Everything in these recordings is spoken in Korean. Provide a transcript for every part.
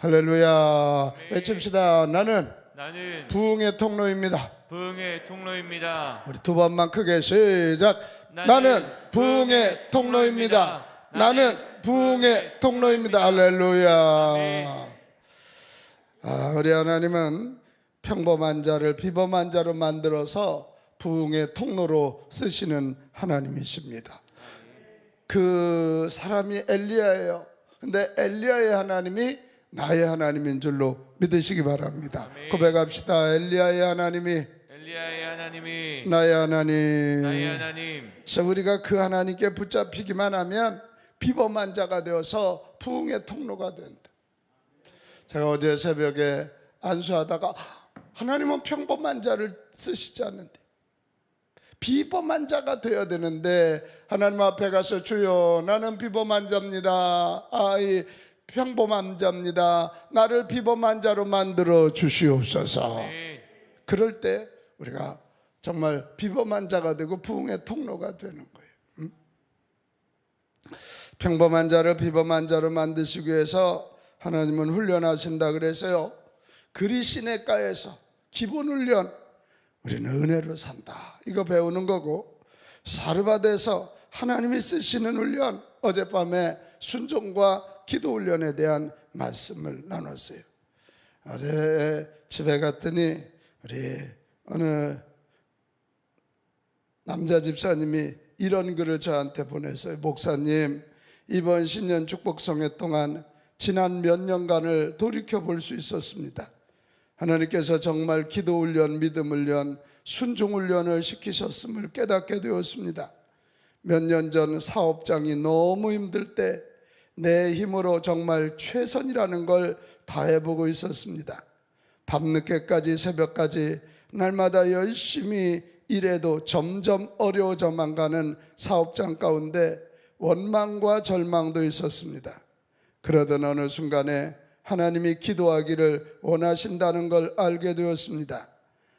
할렐루야. 아멘. 외칩시다. 나는 나는 부흥의 통로입니다. 부흥의 통로입니다. 우리 두 번만 크게 시작. 나는 부흥의 통로입니다. 나는 부흥의 통로입니다. 할렐루야. 아멘. 우리 하나님은 평범한 자를 비범한 자로 만들어서 부흥의 통로로 쓰시는 하나님이십니다. 그 사람이 엘리야예요. 근데 엘리야의 하나님이 나의 하나님인 줄로 믿으시기 바랍니다. 아멘. 고백합시다. 엘리야의 하나님이 엘리야의 하나님이 나의 하나님. 나의 하나님. 그래서 우리가 그 하나님께 붙잡히기만 하면 비범한 자가 되어서 부흥의 통로가 된다. 제가 어제 새벽에 안수하다가 하나님은 평범한 자를 쓰시지 않는데 비범한 자가 되어야 되는데 하나님 앞에 가서 주여 나는 비범한 자입니다. 이 평범한 자입니다. 나를 비범한 자로 만들어 주시옵소서. 아멘. 그럴 때 우리가 정말 비범한 자가 되고 부흥의 통로가 되는 거예요. 평범한 자를 비범한 자로 만드시기 위해서 하나님은 훈련하신다 그래서요. 그리시네가에서 기본 훈련, 우리는 은혜로 산다 이거 배우는 거고, 사르밧에서 하나님이 쓰시는 훈련, 어젯밤에 순종과 기도 훈련에 대한 말씀을 나눴어요. 어제 집에 갔더니 우리 어느 남자 집사님이 이런 글을 저한테 보냈어요. 목사님, 이번 신년 축복성회 동안 지난 몇 년간을 돌이켜 볼 수 있었습니다. 하나님께서 정말 기도 훈련, 믿음 훈련, 순종 훈련을 시키셨음을 깨닫게 되었습니다. 몇 년 전 사업장이 너무 힘들 때 내 힘으로 정말 최선이라는 걸 다해보고 있었습니다. 밤늦게까지 새벽까지 날마다 열심히 일해도 점점 어려워져만 가는 사업장 가운데 원망과 절망도 있었습니다. 그러던 어느 순간에 하나님이 기도하기를 원하신다는 걸 알게 되었습니다.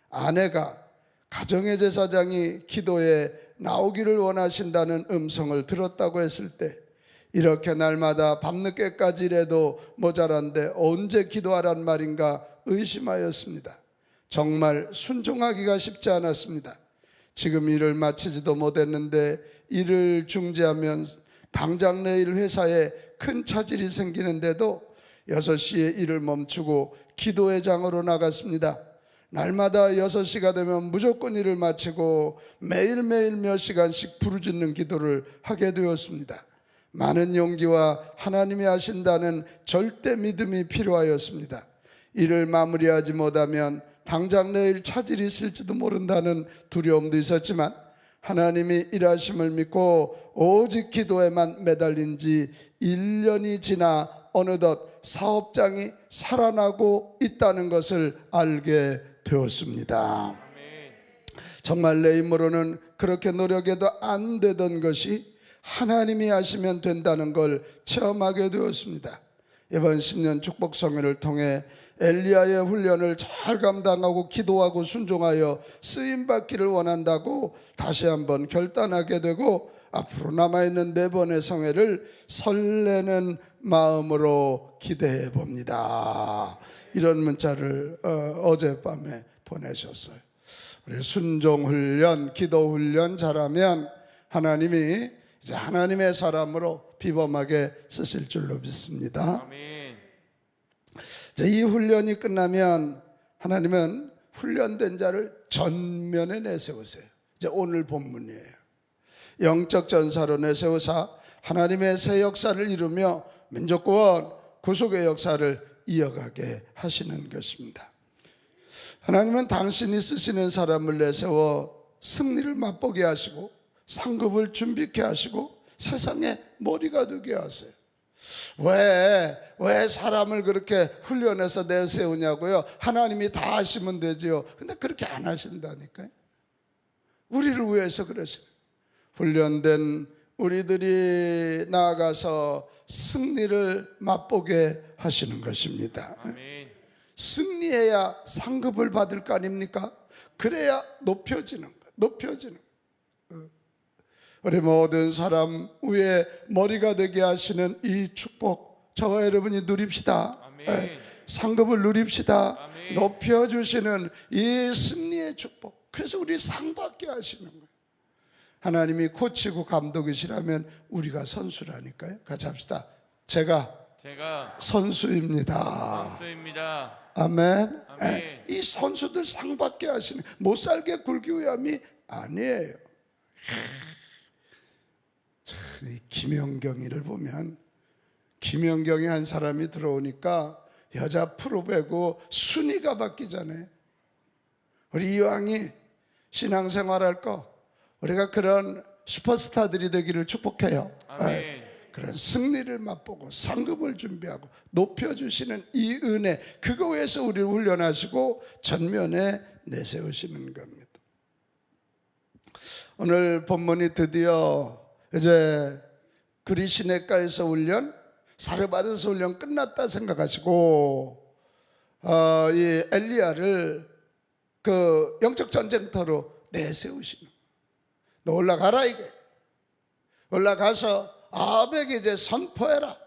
아내가 가정의 제사장이 기도에 나오기를 원하신다는 음성을 들었다고 했을 때 이렇게 날마다 밤늦게까지 일해도 모자란데 언제 기도하란 말인가 의심하였습니다. 정말 순종하기가 쉽지 않았습니다. 지금 일을 마치지도 못했는데 일을 중지하면 당장 내일 회사에 큰 차질이 생기는데도 6시에 일을 멈추고 기도의 장으로 나갔습니다. 날마다 6시가 되면 무조건 일을 마치고 매일매일 몇 시간씩 부르짖는 기도를 하게 되었습니다. 많은 용기와 하나님이 하신다는 절대 믿음이 필요하였습니다. 일을 마무리하지 못하면 당장 내일 차질이 있을지도 모른다는 두려움도 있었지만 하나님이 일하심을 믿고 오직 기도에만 매달린 지 1년이 지나 어느덧 사업장이 살아나고 있다는 것을 알게 되었습니다. 정말 내 힘으로는 그렇게 노력해도 안 되던 것이 하나님이 하시면 된다는 걸 체험하게 되었습니다. 이번 신년 축복성회를 통해 엘리야의 훈련을 잘 감당하고 기도하고 순종하여 쓰임받기를 원한다고 다시 한번 결단하게 되고 앞으로 남아있는 4번의 성회를 설레는 마음으로 기대해 봅니다. 이런 문자를 어젯밤에 보내셨어요. 우리 순종훈련, 기도훈련 잘하면 하나님이 이제 하나님의 사람으로 비범하게 쓰실 줄로 믿습니다. 아멘. 이 훈련이 끝나면 하나님은 훈련된 자를 전면에 내세우세요. 이제 오늘 본문이에요. 영적 전사로 내세우사 하나님의 새 역사를 이루며 민족구원, 구속의 역사를 이어가게 하시는 것입니다. 하나님은 당신이 쓰시는 사람을 내세워 승리를 맛보게 하시고 상급을 준비케 하시고 세상의 머리가 되게 하세요. 왜 사람을 그렇게 훈련해서 내세우냐고요? 하나님이 다 하시면 되지요. 근데 그렇게 안 하신다니까요. 우리를 위해서 그러시는, 훈련된 우리들이 나아가서 승리를 맛보게 하시는 것입니다. 아멘. 승리해야 상급을 받을 거 아닙니까? 그래야 높여지는 거, 높여지는 거. 우리 모든 사람 위에 머리가 되게 하시는 이 축복 저와 여러분이 누립시다. 아멘. 아멘. 상급을 누립시다. 아멘. 높여주시는 이 승리의 축복. 그래서 우리 상 받게 하시는 거예요. 하나님이 코치고 감독이시라면 우리가 선수라니까요. 같이 합시다. 제가 선수입니다. 선수입니다. 아멘. 아멘. 이 선수들 상 받게 하시는, 못 살게 굴기 위함이 아니에요. 이 김연경이를 보면, 김연경이 한 사람이 들어오니까 여자 프로배구 순위가 바뀌잖아요. 우리 이왕이 신앙생활할 거 우리가 그런 슈퍼스타들이 되기를 축복해요. 아멘. 그런 승리를 맛보고 상급을 준비하고 높여주시는 이 은혜, 그거 위해서 우리를 훈련하시고 전면에 내세우시는 겁니다. 오늘 본문이 드디어 이제 그리시네가에서 훈련, 사르밧에서 훈련 끝났다 생각하시고 이 엘리야를 그 영적 전쟁터로 내세우시는 거예요. 너 올라가라, 이게. 올라가서 아합에게 이제 선포해라.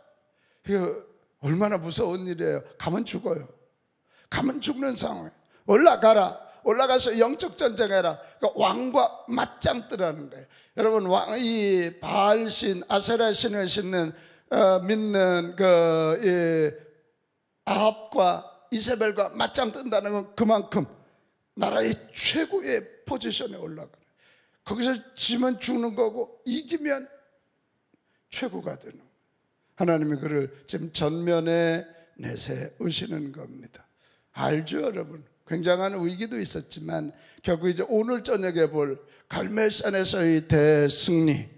이거 얼마나 무서운 일이에요. 가면 죽어요. 가면 죽는 상황. 올라가라. 올라가서 영적 전쟁해라. 그러니까 왕과 맞짱 뜨라는 거예요. 여러분, 이 바알신, 아세라 신을 믿는 아합과 이세벨과 맞짱 뜬다는 건 그만큼 나라의 최고의 포지션에 올라가는, 거기서 지면 죽는 거고 이기면 최고가 되는, 하나님이 그를 지금 전면에 내세우시는 겁니다. 알죠, 여러분? 굉장한 위기도 있었지만 결국 이제 오늘 저녁에 볼 갈멜산에서의 대승리,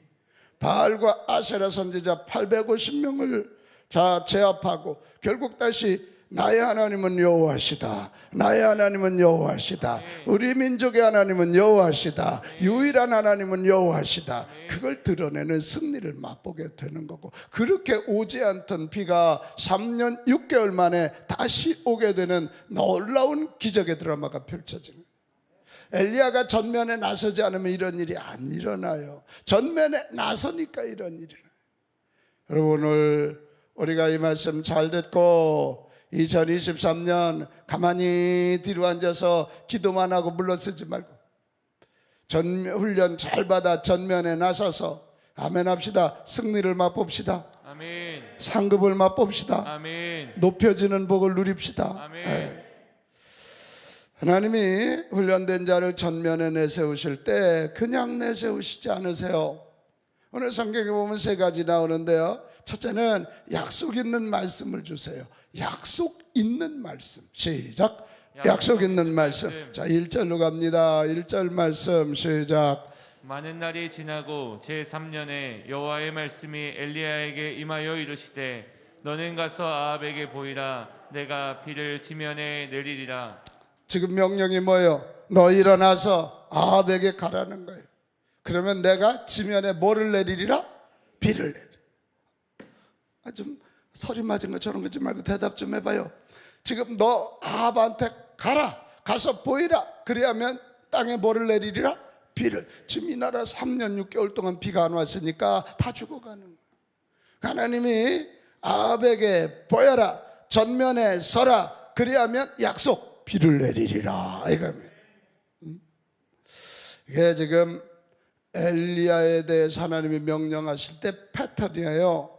바알과 아세라 선지자 850명을 다 제압하고 결국 다시 나의 하나님은 여호와시다, 나의 하나님은 여호와시다, 우리 민족의 하나님은 여호와시다, 유일한 하나님은 여호와시다, 그걸 드러내는 승리를 맛보게 되는 거고, 그렇게 오지 않던 비가 3년 6개월 만에 다시 오게 되는 놀라운 기적의 드라마가 펼쳐지는 거예요. 엘리야가 전면에 나서지 않으면 이런 일이 안 일어나요. 전면에 나서니까 이런 일이 일어나요. 여러분, 오늘 우리가 이 말씀 잘 듣고 2023년 가만히 뒤로 앉아서 기도만 하고 물러서지 말고 훈련 잘 받아 전면에 나서서 아멘 합시다. 승리를 맛봅시다. 아멘. 상급을 맛봅시다. 아멘. 높여지는 복을 누립시다. 아멘. 하나님이 훈련된 자를 전면에 내세우실 때 그냥 내세우시지 않으세요. 오늘 성경에 보면 세 가지 나오는데요. 첫째는 약속 있는 말씀을 주세요. 약속 있는 말씀. 시작. 약속 있는 말씀. 자, 1절로 갑니다. 1절 말씀 시작. 많은 날이 지나고 제3년에 여호와의 말씀이 엘리야에게 임하여 이르시되 너는 가서 아합에게 보이라. 내가 비를 지면에 내리리라. 지금 명령이 뭐예요? 너 일어나서 아합에게 가라는 거예요. 그러면 내가 지면에 뭐를 내리리라? 비를 내리리라. 좀 서리 맞은 것처럼 그러지 말고 대답 좀 해봐요. 지금 너 아합한테 가라. 가서 보이라. 그래야면 땅에 뭐를 내리리라? 비를. 지금 이 나라 3년 6개월 동안 비가 안 왔으니까 다 죽어가는 거예요. 하나님이 아합에게 보여라. 전면에 서라. 그래야면 약속 비를 내리리라. 이겁니다. 이게 지금 엘리야에 대해서 하나님이 명령하실 때 패턴이에요.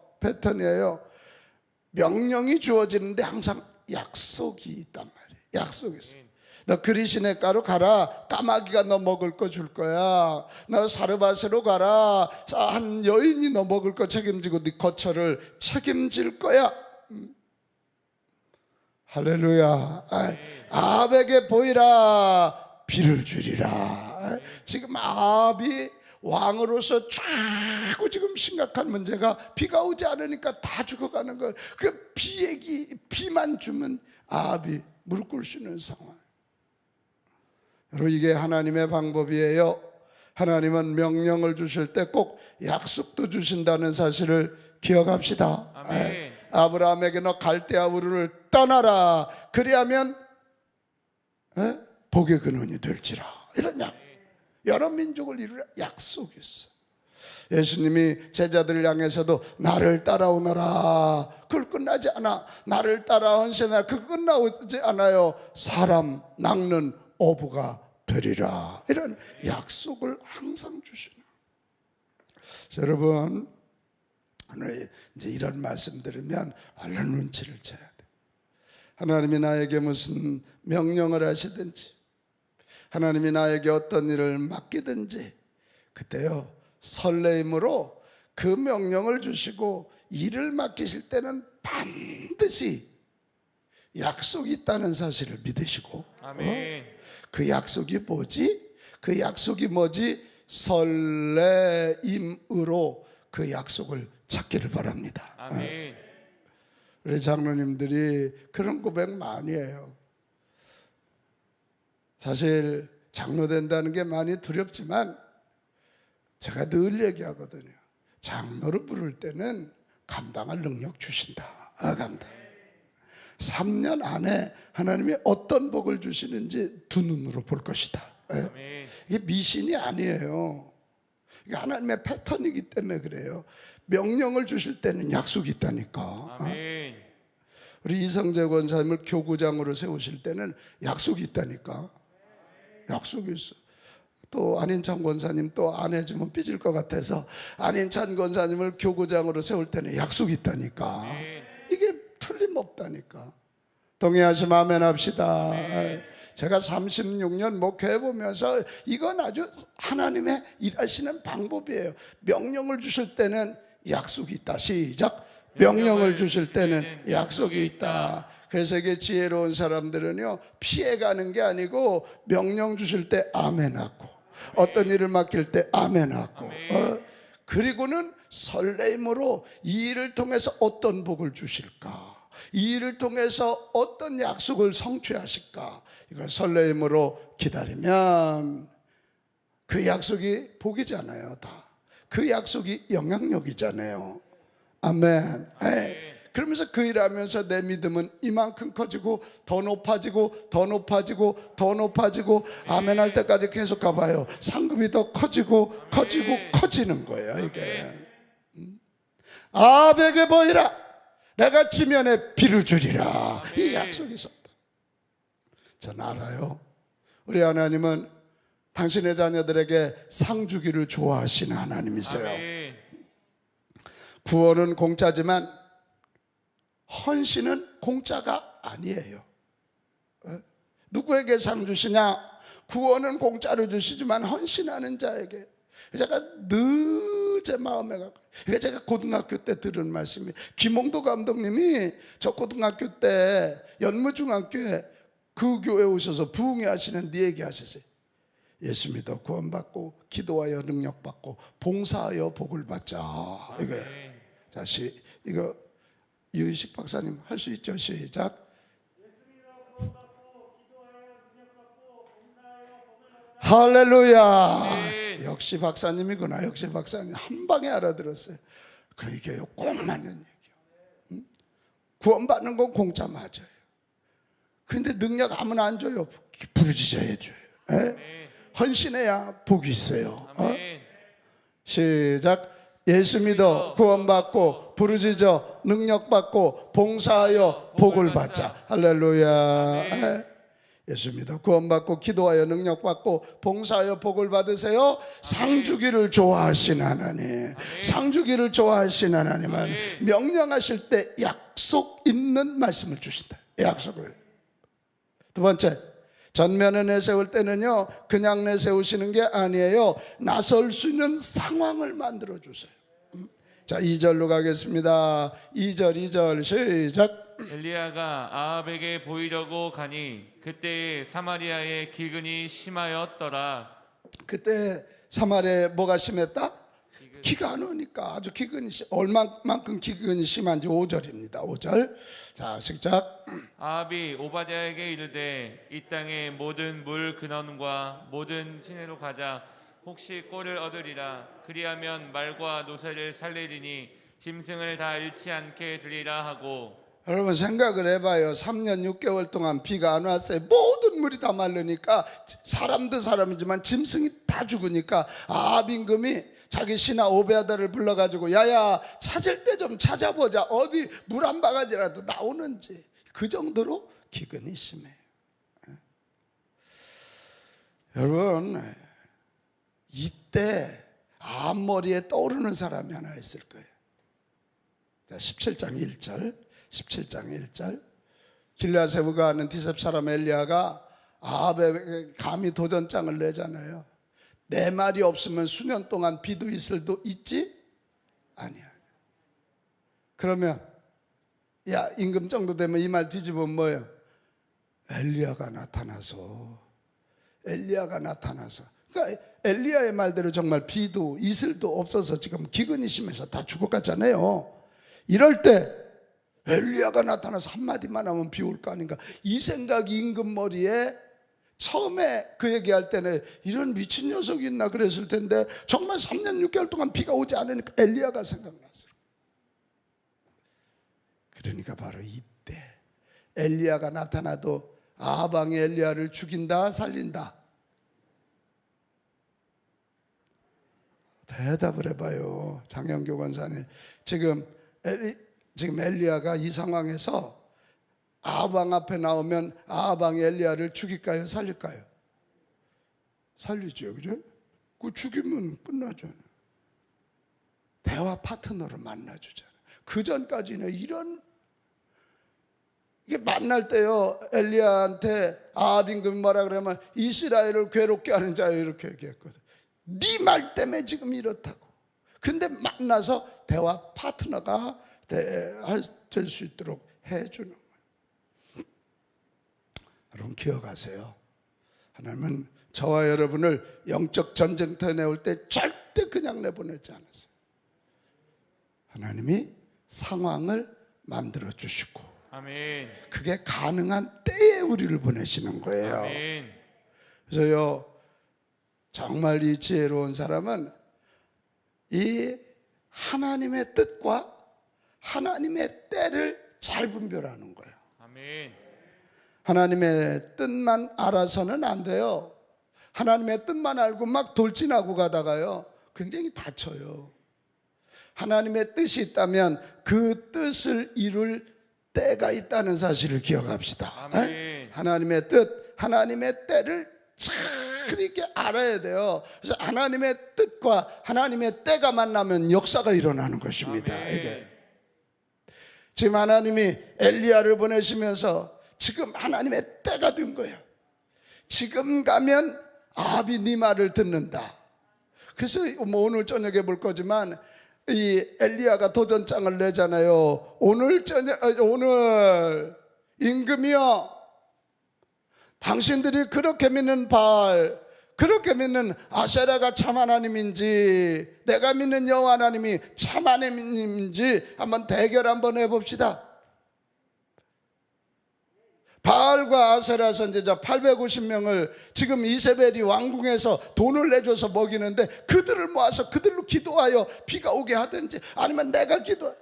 명령이 주어지는데 항상 약속이 있단 말이에요. 약속이 있어. 너 그리시네가로 가라. 까마귀가 너 먹을 거 줄 거야. 너 사르밧으로 가라. 한 여인이 너 먹을 거 책임지고 네 거처를 책임질 거야. 할렐루야. 아합에게 보이라. 비를 주리라. 지금 아합이 왕으로서 자꾸 지금 심각한 문제가 비가 오지 않으니까 다 죽어가는 거예요. 그 비만 주면 아합이 무릎 꿇을 수 있는 상황. 여러분, 이게 하나님의 방법이에요. 하나님은 명령을 주실 때 꼭 약속도 주신다는 사실을 기억합시다. 아멘. 아브라함에게 너 갈대아 우르를 떠나라. 그리하면 복의 근원이 될지라. 이런 여러 민족을 이루라 약속이 있어. 예수님이 제자들을 향해서도 나를 따라오너라, 그걸 끝나지 않아. 나를 따라오시나, 그거 끝나지 않아요. 사람 낚는 어부가 되리라, 이런 약속을 항상 주시는. 여러분, 이제 이런 말씀 들으면 얼른 눈치를 채야 돼. 하나님이 나에게 무슨 명령을 하시든지, 하나님이 나에게 어떤 일을 맡기든지, 그때요 설레임으로 그 명령을 주시고 일을 맡기실 때는 반드시 약속이 있다는 사실을 믿으시고, 아멘. 그 약속이 뭐지? 그 약속이 뭐지? 설레임으로 그 약속을 찾기를 바랍니다. 아멘. 우리 장로님들이 그런 고백 많이 해요. 사실 장로 된다는 게 많이 두렵지만 제가 늘 얘기하거든요. 장로를 부를 때는 감당할 능력 주신다. 감당. 3년 안에 하나님이 어떤 복을 주시는지 두 눈으로 볼 것이다. 아멘. 이게 미신이 아니에요. 이게 하나님의 패턴이기 때문에 그래요. 명령을 주실 때는 약속이 있다니까. 아멘. 우리 이성재 권사님을 교구장으로 세우실 때는 약속이 있다니까. 약속이 있어. 또 안인찬 권사님 또 안 해주면 삐질 것 같아서 안인찬 권사님을 교구장으로 세울 때는 약속이 있다니까. 아멘. 이게 틀림없다니까. 동의하시면 아멘 합시다. 제가 36년 목회해보면서 이건 아주 하나님의 일하시는 방법이에요. 명령을 주실 때는 약속이 있다. 시작. 명령을 주실 때는 약속이 있다. 그래서 이게 지혜로운 사람들은요, 피해가는 게 아니고 명령 주실 때 아멘하고, 어떤 일을 맡길 때 아멘하고, 그리고는 설레임으로 이 일을 통해서 어떤 복을 주실까, 이 일을 통해서 어떤 약속을 성취하실까, 이걸 설레임으로 기다리면 그 약속이 복이잖아요. 다 그 약속이 영향력이잖아요. 아멘. 그러면서 그 일하면서 내 믿음은 이만큼 커지고 더 높아지고 더 높아지고 더 높아지고, 아멘 할 때까지 계속 가봐요. 상급이 더 커지고 커지고 커지는 거예요. 이게 아벡에 보이라, 내가 지면에 비를 주리라, 이 약속이 있었다. 전 알아요. 우리 하나님은 당신의 자녀들에게 상 주기를 좋아하시는 하나님이세요. 아멘. 구원은 공짜지만 헌신은 공짜가 아니에요. 누구에게 상 주시냐? 구원은 공짜로 주시지만 헌신하는 자에게. 제가 늘 제 마음에 가까이, 이게 제가 고등학교 때 들은 말씀이, 김홍도 감독님이 저 고등학교 때 연무중학교에 그 교회에 오셔서 부흥회 하시는 네 얘기 하셨어요. 예수 믿어 구원받고 기도하여 능력받고 봉사하여 복을 받자. 이거예요. 자, 이거 유희식 박사님 할 수 있죠? 시작. 할렐루야. 역시 박사님이구나. 역시 박사님 한 방에 알아들었어요. 그게 꼭 맞는 얘기요. 구원받는 건 공짜 맞아요. 그런데 능력 아무나 안 줘요. 부르짖어야 해줘요. 헌신해야 복이 있어요. 시작. 예수 믿어 구원받고 부르짖어 능력받고 봉사하여 복을 받자. 할렐루야. 예수 믿어 구원받고 기도하여 능력받고 봉사하여 복을 받으세요. 상 주기를 좋아하시는 하나님, 상 주기를 좋아하시는 하나님은 명령하실 때 약속 있는 말씀을 주신다. 약속을. 두 번째, 전면에 내세울 때는요, 그냥 내세우시는 게 아니에요. 나설 수 있는 상황을 만들어 주세요. 자, 2절로 가겠습니다. 2절 시작. 엘리야가 아합에게 보이려고 가니 그때 사마리아의 기근이 심하였더라. 그때 사마리아에 뭐가 심했다? 기가 안 오니까 아주 기근이 얼마만큼 기근이 심한지 5절입니다. 5절. 자, 시작. 아합이 오바댜에게 이르되 이 땅의 모든 물 근원과 모든 시내로 가자. 혹시 꼴을 얻으리라. 그리하면 말과 노새를 살리리니 짐승을 다 잃지 않게 되리라 하고. 여러분 생각을 해봐요. 3년 6개월 동안 비가 안 왔어요. 모든 물이 다 마르니까 사람도 사람이지만 짐승이 다 죽으니까 아합 임금이 자기 신하 오베아다를 불러가지고 야야 찾을 때 좀 찾아보자. 어디 물 한 바가지라도 나오는지. 그 정도로 기근이 심해요. 여러분, 이때 앞머리에 떠오르는 사람이 하나 있을 거예요. 17장 1절, 17장 1절. 길르앗에브가 하는 디셉 사람 엘리야가 아합에 감히 도전장을 내잖아요. 내 말이 없으면 수년 동안 비도 이슬도 있지 아니야. 그러면 야 임금 정도 되면 이 말 뒤집으면 뭐예요? 엘리야가 나타나서 그러니까 엘리야의 말대로 정말 비도 이슬도 없어서 지금 기근이 심해서 다 죽어갔잖아요. 이럴 때 엘리야가 나타나서 한마디만 하면 비 올 거 아닌가. 이 생각이 임금 머리에 처음에 그 얘기할 때는 이런 미친 녀석이 있나 그랬을 텐데 정말 3년 6개월 동안 비가 오지 않으니까 엘리야가 생각났어요. 그러니까 바로 이때 엘리야가 나타나도 아합 왕이 엘리야를 죽인다 살린다? 대답을 해봐요. 장영교 권사님. 지금 엘리야가 이 상황에서 아합 왕 앞에 나오면 아합 왕이 엘리야를 죽일까요? 살릴까요? 살리죠. 그죠? 그 죽이면 끝나잖아요. 대화 파트너를 만나주잖아요. 그 전까지는 이게 만날 때요, 엘리야한테 아합 임금이 뭐라 그러면 이스라엘을 괴롭게 하는 자요 이렇게 얘기했거든. 네 말 때문에 지금 이렇다고. 근데 만나서 대화 파트너가 될 수 있도록 해주는 거예요. 여러분 기억하세요. 하나님은 저와 여러분을 영적 전쟁터에 내올 때 절대 그냥 내보내지 않았어요. 하나님이 상황을 만들어 주시고 아멘. 그게 가능한 때에 우리를 보내시는 거예요. 아멘. 그래서요, 정말 이 지혜로운 사람은 이 하나님의 뜻과 하나님의 때를 잘 분별하는 거예요. 아멘. 하나님의 뜻만 알아서는 안 돼요. 하나님의 뜻만 알고 막 돌진하고 가다가요 굉장히 다쳐요. 하나님의 뜻이 있다면 그 뜻을 이룰 때가 있다는 사실을 기억합시다. 아멘. 하나님의 뜻, 하나님의 때를 잘 이렇게 알아야 돼요. 그래서 하나님의 뜻과 하나님의 때가 만나면 역사가 일어나는 것입니다. 아멘. 이게 지금 하나님이 엘리야를 보내시면서 지금 하나님의 때가 된 거예요. 지금 가면 아합이 네 말을 듣는다. 그래서 뭐 오늘 저녁에 볼 거지만 이 엘리야가 도전장을 내잖아요. 오늘 임금이여, 당신들이 그렇게 믿는 바알, 그렇게 믿는 아세라가 참 하나님인지 내가 믿는 여호와 하나님이 참 하나님인지 한번 대결 한번 해봅시다. 바알과 아세라 선지자 850명을 지금 이세벨이 왕궁에서 돈을 내줘서 먹이는데 그들을 모아서 그들로 기도하여 비가 오게 하든지 아니면 내가 기도해.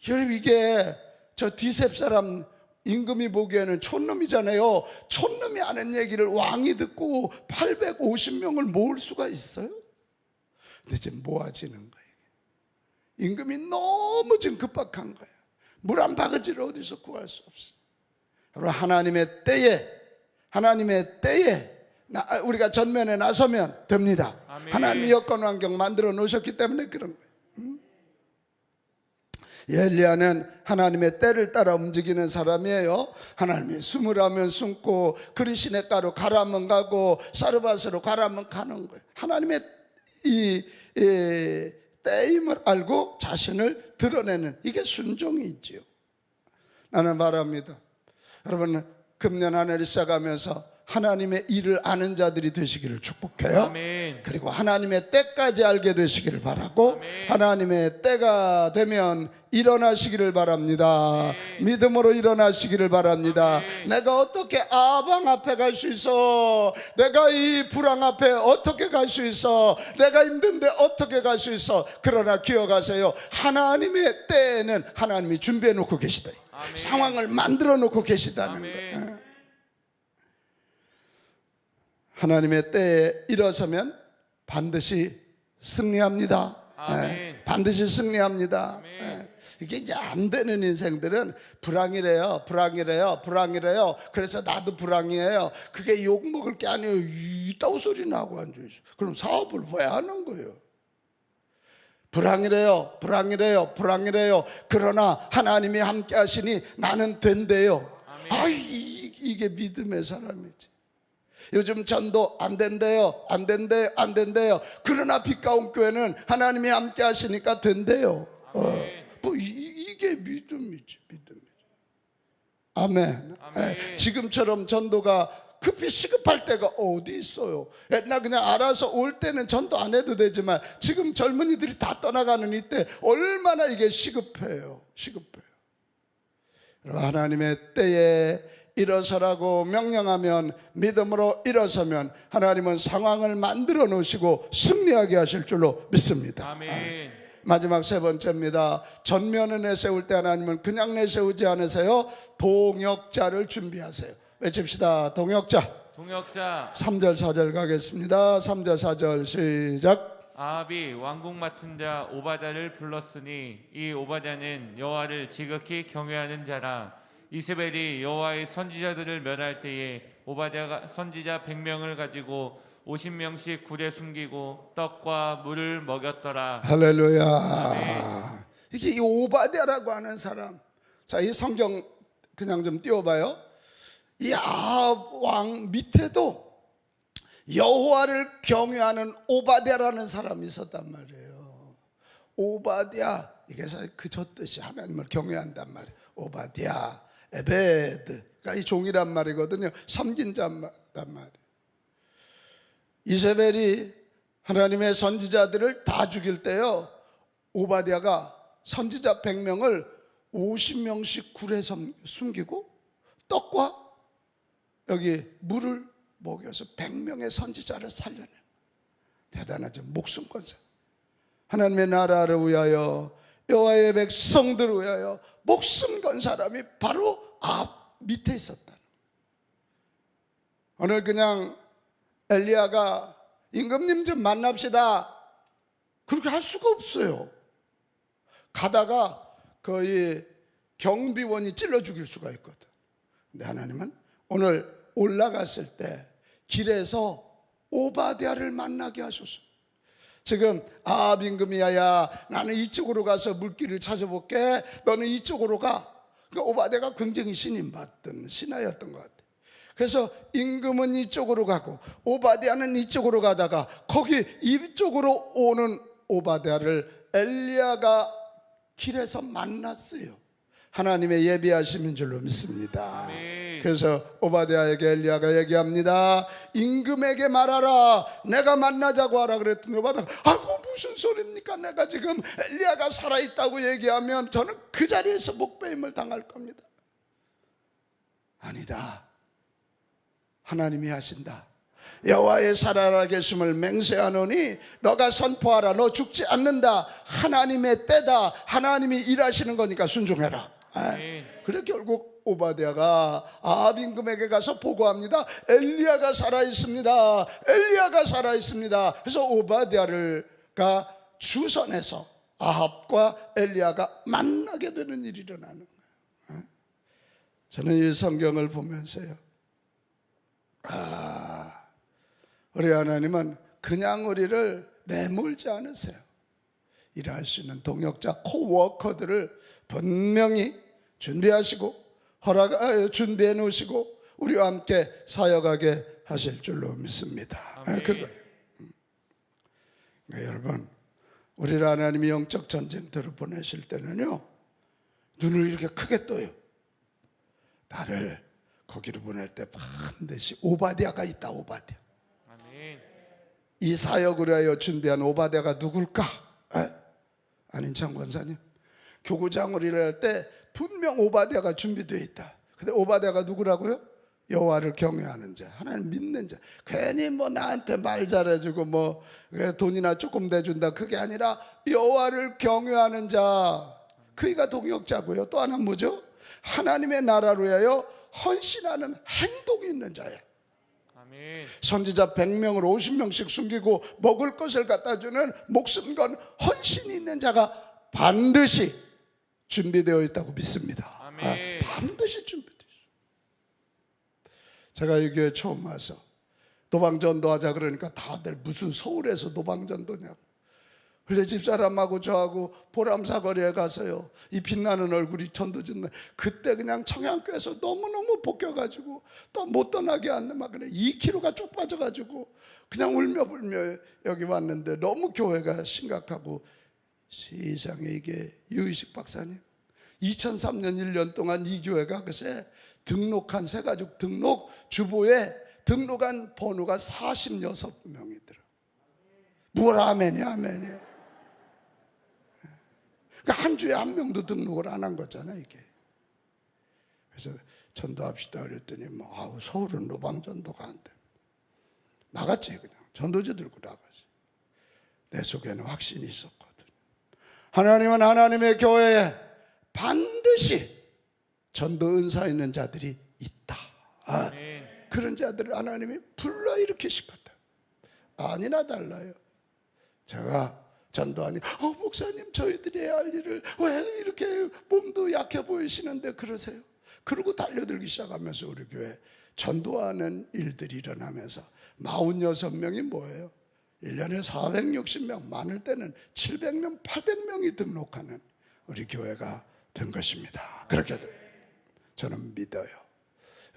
여러분 이게 저 디셉 사람 임금이 보기에는 촌놈이잖아요. 촌놈이 하는 얘기를 왕이 듣고 850명을 모을 수가 있어요? 근데 지금 모아지는 거예요. 임금이 너무 지금 급박한 거예요. 물 한 바가지를 어디서 구할 수 없어요. 하나님의 때에 우리가 전면에 나서면 됩니다. 아멘. 하나님이 여건 환경 만들어 놓으셨기 때문에 그런 거예요. 엘리야는 하나님의 때를 따라 움직이는 사람이에요. 하나님이 숨으라면 숨고 그리시네 가로 가라면 가고 사르밧으로 가라면 가는 거예요. 하나님의 이 때임을 알고 자신을 드러내는 이게 순종이지요. 나는 바랍니다. 여러분 금년 한 해를 시작하면서 하나님의 일을 아는 자들이 되시기를 축복해요. 아멘. 그리고 하나님의 때까지 알게 되시기를 바라고 아멘. 하나님의 때가 되면 일어나시기를 바랍니다. 아멘. 믿음으로 일어나시기를 바랍니다. 아멘. 내가 어떻게 아방 앞에 갈 수 있어? 내가 이 불황 앞에 어떻게 갈 수 있어? 내가 힘든데 어떻게 갈 수 있어? 그러나 기억하세요. 하나님의 때에는 하나님이 준비해 놓고 계시다. 아멘. 상황을 만들어 놓고 계시다는 아멘. 거예요. 하나님의 때에 일어서면 반드시 승리합니다. 아멘. 예, 반드시 승리합니다. 아멘. 예. 이게 이제 안 되는 인생들은 불황이래요. 그래서 나도 불황이에요. 그게 욕 먹을 게 아니에요. 이따구 소리 나고 앉아있어. 그럼 사업을 왜 하는 거예요? 불황이래요. 그러나 하나님이 함께 하시니 나는 된대요. 아멘. 이게 믿음의 사람이지. 요즘 전도 안 된대요. 그러나 빛가운 교회는 하나님이 함께 하시니까 된대요. 이게 믿음이지. 아멘. 아멘. 지금처럼 전도가 급히 시급할 때가 어디 있어요? 옛날 그냥 알아서 올 때는 전도 안 해도 되지만 지금 젊은이들이 다 떠나가는 이때 얼마나 이게 시급해요. 하나님의 때에 일어서라고 명령하면 믿음으로 일어서면 하나님은 상황을 만들어 놓으시고 승리하게 하실 줄로 믿습니다. 아멘. 마지막 세 번째입니다. 전면을 내세울 때 하나님은 그냥 내세우지 않으세요. 동역자를 준비하세요. 외칩시다. 동역자. 3절 4절 가겠습니다. 3절 4절 시작. 아합이 왕궁 맡은 자 오바댜를 불렀으니 이 오바댜는 여호와를 지극히 경외하는 자라. 이세벨이 여호와의 선지자들을 멸할 때에 오바댜가 선지자 100명을 가지고 50명씩 굴에 숨기고 떡과 물을 먹였더라. 할렐루야. 아멘. 이게 이 오바댜라고 하는 사람. 자, 이 성경 그냥 좀 띄워봐요. 이 아합 왕 밑에도 여호와를 경외하는 오바댜라는 사람이 있었단 말이에요. 오바댜, 이게 사실 그저 뜻이 하나님을 경외한단 말이에요. 오바댜, 에베드가 이 종이란 말이거든요. 섬긴 자란 말이에요. 이세벨이 하나님의 선지자들을 다 죽일 때요, 오바댜가 선지자 100명을 50명씩 굴에 숨기고 떡과 여기 물을 먹여서 100명의 선지자를 살려내요. 대단하죠. 목숨 건사. 하나님의 나라를 위하여, 여호와의 백성들을 위하여 목숨 건 사람이 바로 앞 밑에 있었다. 오늘 그냥 엘리야가 임금님 좀 만납시다, 그렇게 할 수가 없어요. 가다가 거의 경비원이 찔러 죽일 수가 있거든. 근데 하나님은 오늘 올라갔을 때 길에서 오바댜를 만나게 하소서. 지금 아합 임금이야, 야, 나는 이쪽으로 가서 물길을 찾아볼게, 너는 이쪽으로 가. 그러니까 오바댜가 굉장히 신임받던 신하였던 것 같아요. 그래서 임금은 이쪽으로 가고 오바댜는 이쪽으로 가다가 거기 이쪽으로 오는 오바댜를 엘리야가 길에서 만났어요. 하나님의 예비하심인 줄로 믿습니다. 아멘. 그래서 오바댜에게 엘리야가 얘기합니다. 임금에게 말하라, 내가 만나자고 하라 그랬더니 오바댜가 아이고 무슨 소리입니까? 내가 지금 엘리야가 살아있다고 얘기하면 저는 그 자리에서 목배임을 당할 겁니다. 아니다, 하나님이 하신다. 여호와의 살아계심을 맹세하노니 너가 선포하라. 너 죽지 않는다. 하나님의 때다. 하나님이 일하시는 거니까 순종해라. 그래 결국 오바댜가 아합 임금에게 가서 보고합니다. 엘리야가 살아있습니다. 엘리야가 살아있습니다. 그래서 오바댜가 주선해서 아합과 엘리야가 만나게 되는 일이 일어나는 거예요. 저는 이 성경을 보면서요, 우리 하나님은 그냥 우리를 내몰지 않으세요. 일할 수 있는 동역자, 코워커들을 분명히 준비하시고 준비해 놓으시고 우리와 함께 사역하게 하실 줄로 믿습니다. 그거예요. 여러분, 우리를 하나님이 영적 전쟁터로 보내실 때는요, 눈을 이렇게 크게 떠요. 나를 거기로 보낼 때 반드시 오바댜가 있다. 오바댜. 아멘. 이 사역을 위하여 준비한 오바댜가 누굴까? 안인창 권사님, 교구장을 일할 때 분명 오바댜가 준비되어 있다. 근데 오바댜가 누구라고요? 여호와를 경외하는 자, 하나님 믿는 자. 괜히 뭐 나한테 말 잘해주고 뭐 돈이나 조금 내준다, 그게 아니라 여호와를 경외하는 자, 그이가 동역자고요. 또 하나는 뭐죠? 하나님의 나라를 위하여 헌신하는 행동이 있는 자예요. 아멘. 선지자 100명을 50명씩 숨기고 먹을 것을 갖다 주는 목숨 건 헌신이 있는 자가 반드시 준비되어 있다고 믿습니다. 아멘. 반드시 준비되어 있어요. 제가 이 교회 처음 와서 노방전도 하자 그러니까 다들 무슨 서울에서 노방전도냐고. 그래 집사람하고 저하고 보람사거리에 가서요, 이 빛나는 얼굴이 전도짓는 그때 그냥 청양교회에서 너무너무 볶여가지고 또 못 떠나게 하는 막 그래 2kg가 쭉 빠져가지고 그냥 울며불며 여기 왔는데 너무 교회가 심각하고, 세상에 이게 유의식 박사님 2003년 1년 동안 이 교회가 글쎄 등록한 새가족 등록 주보에 등록한 번호가 46명이더라. 뭘 아멘이야 아멘이야. 그러니까 한 주에 한 명도 등록을 안 한 거잖아 이게. 그래서 전도합시다 그랬더니 뭐 서울은 노방전도가 안 돼. 나갔지 그냥 전도지 들고 나가지. 내 속에는 확신이 있었거든. 하나님은 하나님의 교회에 반드시 전도 은사 있는 자들이 있다. 그런 자들을 하나님이 불러일으키실 거다. 아니나 달라요. 제가 전도하니 목사님 저희들이 해야 할 일을 왜 이렇게 몸도 약해 보이시는데 그러세요? 그러고 달려들기 시작하면서 우리 교회 전도하는 일들이 일어나면서 46명이 뭐예요? 1년에 460명, 많을 때는 700명, 800명이 등록하는 우리 교회가 된 것입니다. 그렇게 저는 믿어요.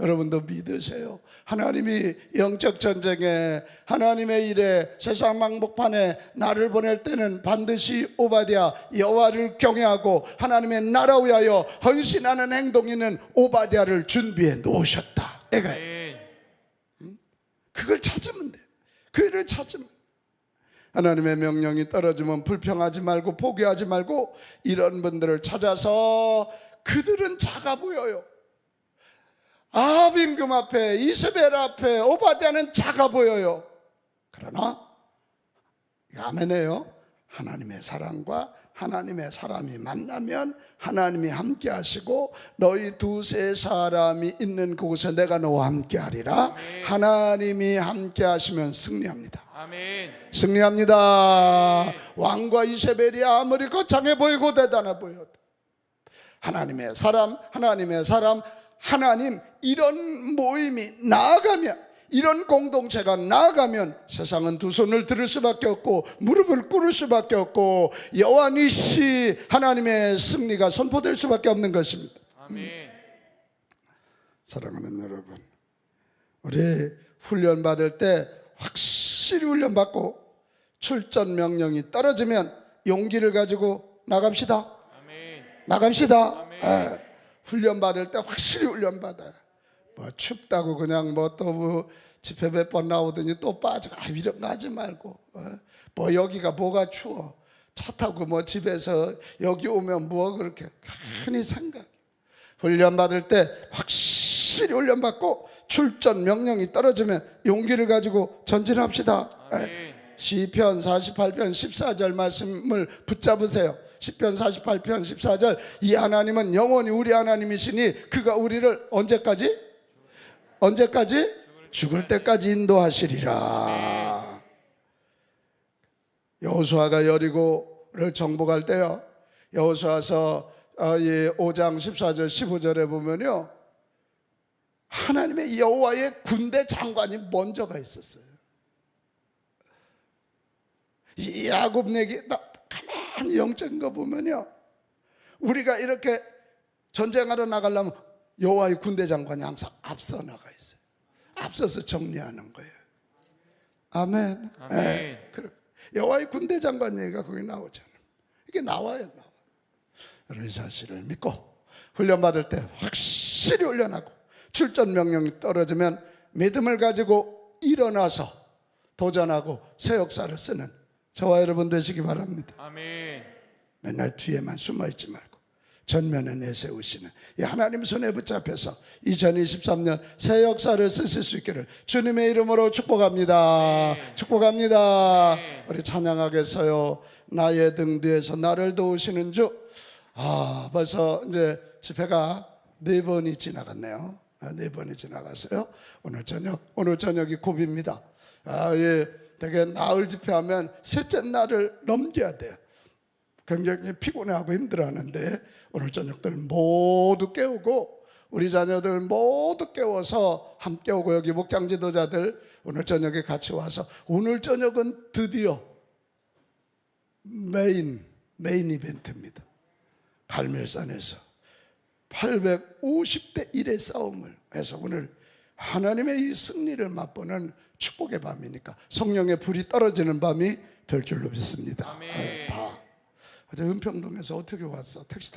여러분도 믿으세요. 하나님이 영적 전쟁에, 하나님의 일에, 세상 망복판에 나를 보낼 때는 반드시 오바댜 여호와를 경외하고 하나님의 나라 위하여 헌신하는 행동 있는 오바댜를 준비해 놓으셨다. 내가 그걸 찾으면 돼. 그 일을 찾으면. 하나님의 명령이 떨어지면 불평하지 말고 포기하지 말고 이런 분들을 찾아서, 그들은 작아 보여요. 아합 임금 앞에, 이스벨 앞에 오바댜는 작아 보여요. 그러나 아멘이에요. 하나님의 사랑과 하나님의 사람이 만나면 하나님이 함께 하시고, 너희 두세 사람이 있는 곳에 내가 너와 함께 하리라. 아멘. 하나님이 함께 하시면 승리합니다. 아멘. 승리합니다. 아멘. 왕과 이세벨이 아무리 거창해 보이고 대단해 보여도 하나님의 사람, 하나님의 사람, 하나님, 이런 모임이 나아가면, 이런 공동체가 나아가면 세상은 두 손을 들을 수밖에 없고 무릎을 꿇을 수밖에 없고 여호와 니시 하나님의 승리가 선포될 수밖에 없는 것입니다. 아멘. 사랑하는 여러분, 우리 훈련 받을 때 확실히 훈련 받고 출전 명령이 떨어지면 용기를 가지고 나갑시다. 아멘. 나갑시다. 아멘. 훈련 받을 때 확실히 훈련 받아요. 뭐 춥다고 그냥 또 집회 몇 번 나오더니 또 빠져. 이런 거 하지 말고. 뭐 여기가 뭐가 추워. 차 타고 뭐 집에서 여기 오면 뭐 그렇게 흔히 생각. 훈련 받을 때 확실히 훈련 받고 출전 명령이 떨어지면 용기를 가지고 전진합시다. 아멘. 시편 48편 14절 말씀을 붙잡으세요. 시편 48편 14절, 이 하나님은 영원히 우리 하나님이시니 그가 우리를 언제까지? 죽을 때까지 인도하시리라. 여호수아가 여리고를 정복할 때요, 여호수아서 5장 14절 15절에 보면요, 하나님의 여호와의 군대 장관이 먼저 가 있었어요. 이 야곱 내기 가만히 영적인 거 보면요, 우리가 이렇게 전쟁하러 나가려면 여호와의 군대 장관이 항상 앞서 나가 있어요. 앞서서 정리하는 거예요. 아멘. 아멘. 그래. 여호와의 군대 장관 얘기가 거기 나오잖아요. 이게 나와요. 여러분, 이 사실을 믿고 훈련 받을 때 확실히 훈련하고 출전 명령이 떨어지면 믿음을 가지고 일어나서 도전하고 새 역사를 쓰는 저와 여러분 되시기 바랍니다. 아멘. 맨날 뒤에만 숨어있지 말고 전면에 내세우시는 이 하나님 손에 붙잡혀서 2023년 새 역사를 쓰실 수 있기를 주님의 이름으로 축복합니다. 네. 축복합니다. 네. 우리 찬양하겠어요. 나의 등 뒤에서 나를 도우시는 주. 벌써 이제 집회가 4번이 지나갔네요. 4번이 지나갔어요. 오늘 저녁이 고비입니다. 예, 되게 나흘 집회하면 셋째 날을 넘겨야 돼요. 굉장히 피곤해하고 힘들어하는데 오늘 저녁들 모두 깨우고 우리 자녀들 모두 깨워서 함께 오고 여기 목장 지도자들 오늘 저녁에 같이 와서 오늘 저녁은 드디어 메인 이벤트입니다. 갈멜산에서 850대 1의 싸움을 해서 오늘 하나님의 이 승리를 맛보는 축복의 밤이니까 성령의 불이 떨어지는 밤이 될 줄로 믿습니다. 아멘. 어제 은평동에서 어떻게 왔어? 택시 타고